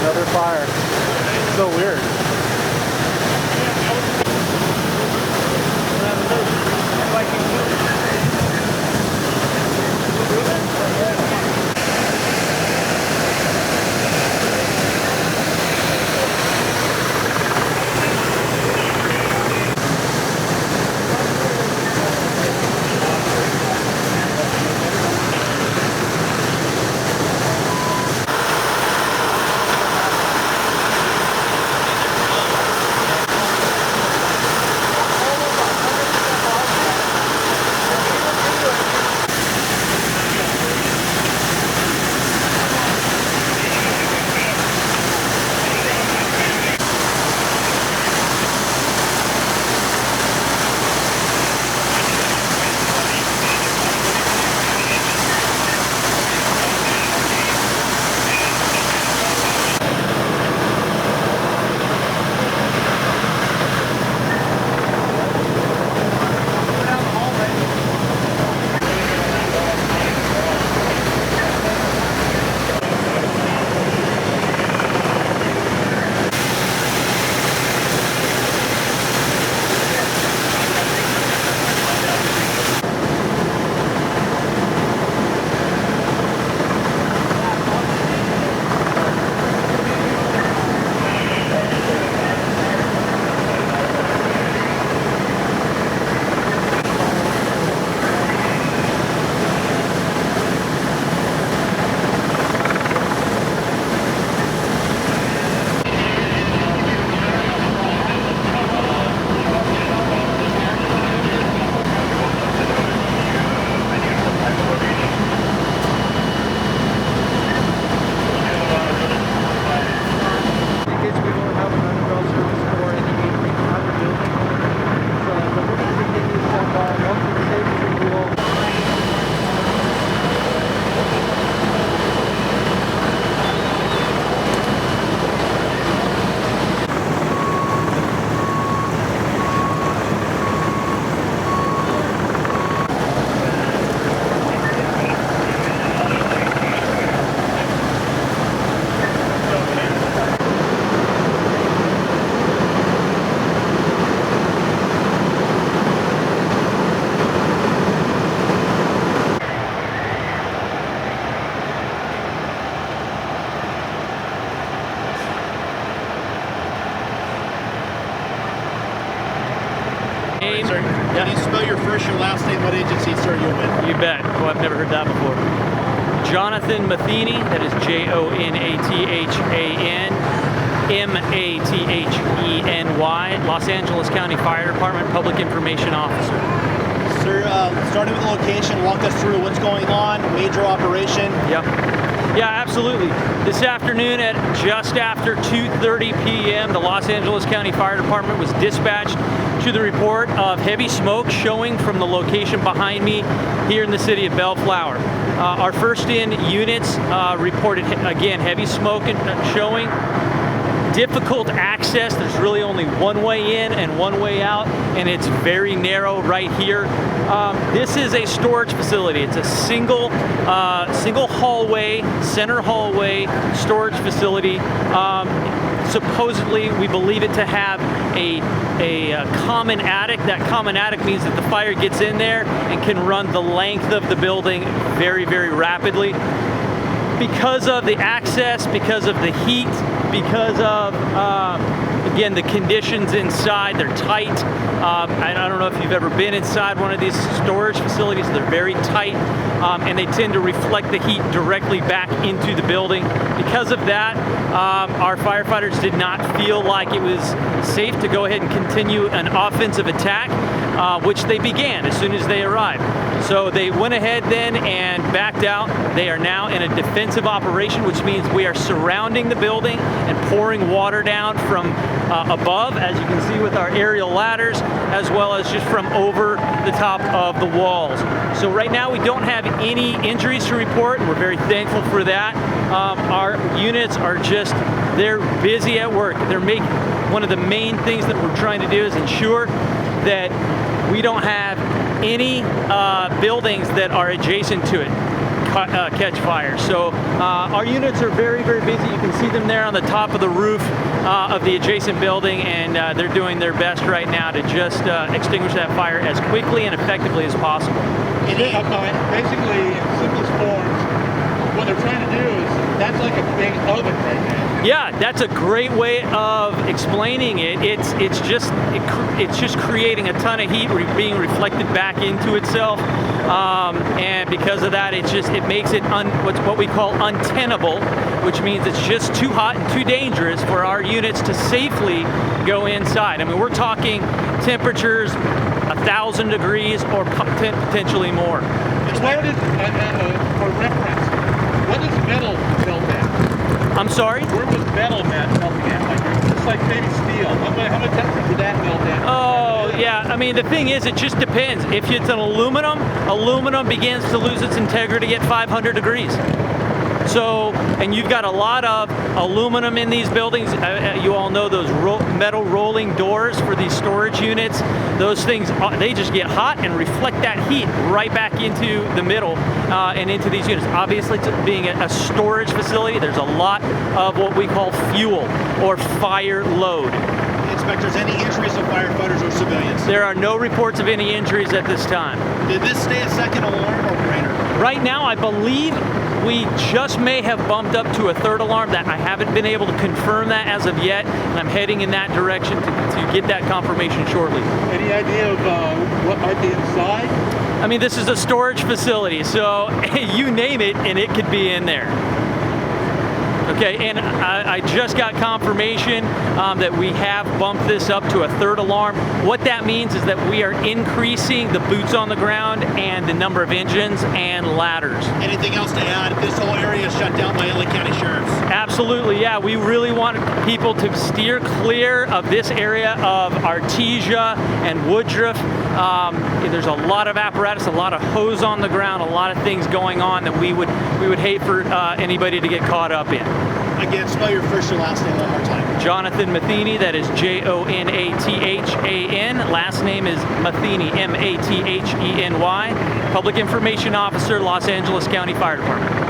Another fire. So weird. Sir, can you spell your first, your last name, what agency, sir, you're with? You bet. Well, I've never heard that before. Jonathan Matheny, that is Jonathan Matheny, Los Angeles County Fire Department Public Information Officer. Sir, starting with the location, walk us through what's going on, major operation. Yeah, absolutely. This afternoon at just after 2:30 p.m., the Los Angeles County Fire Department was dispatched to the report of heavy smoke showing from the location behind me here in the city of Bellflower. Our first in units reported, again, heavy smoke showing. Difficult access. There's really only one way in and one way out, and it's very narrow right here. This is a storage facility. It's a single hallway, center hallway storage facility. Supposedly, we believe it to have a common attic. That common attic means that the fire gets in there and can run the length of the building very, very rapidly. Because of the access, because of the heat, because of, again, the conditions inside, they're tight. I don't know if you've ever been inside one of these storage facilities. They're very tight, and they tend to reflect the heat directly back into the building. Because of that, our firefighters did not feel like it was safe to go ahead and continue an offensive attack, which they began as soon as they arrived. So they went ahead then and backed out. They are now in a defensive operation, which means we are surrounding the building and pouring water down from above, as you can see with our aerial ladders, as well as just from over the top of the walls. So right now we don't have any injuries to report. We're very thankful for that. Our units are just, they're busy at work. One of the main things that we're trying to do is ensure that we don't have any buildings that are adjacent to it. catch fire. So our units are very, very busy. You can see them there on the top of the roof of the adjacent building, and they're doing their best right now to just extinguish that fire as quickly and effectively as possible. Basically, in simplest forms, what they're trying to do is, that's like a big oven right now. Yeah, that's a great way of explaining it. It's just creating a ton of heat being reflected back into itself, and because of that, it makes it what we call untenable, which means it's just too hot and too dangerous for our units to safely go inside. I mean, we're talking temperatures 1,000 degrees or potentially more. Where did, for reference, what is metal built at? I'm sorry? Where was metal melting at? Like, just like maybe steel. How much temperature would that melt at? Oh, yeah. I mean, the thing is, it just depends. If it's an aluminum begins to lose its integrity at 500 degrees. So, and you've got a lot of aluminum in these buildings. You all know those metal rolling doors for these storage units. Those things, they just get hot and reflect that heat right back into the middle and into these units. Obviously, being a storage facility, there's a lot of what we call fuel or fire load. Inspectors, any injuries to firefighters or civilians? There are no reports of any injuries at this time. Did this stay a second alarm or greater? Right now, I believe we just may have bumped up to a third alarm. That I haven't been able to confirm that as of yet, and I'm heading in that direction to get that confirmation shortly. Any idea of what might be inside? I mean, this is a storage facility, so you name it and it could be in there. Okay, and I just got confirmation that we have bumped this up to a third alarm. What that means is that we are increasing the boots on the ground and the number of engines and ladders. Anything else to add? This whole area is shut down by LA County Sheriffs. Absolutely, yeah. We really want people to steer clear of this area of Artesia and Woodruff. There's a lot of apparatus, a lot of hose on the ground, a lot of things going on that we would hate for anybody to get caught up in. Again, spell your first and last name one more time. Jonathan Matheny, that is Jonathan. Last name is Matheny, Matheny. Public Information Officer, Los Angeles County Fire Department.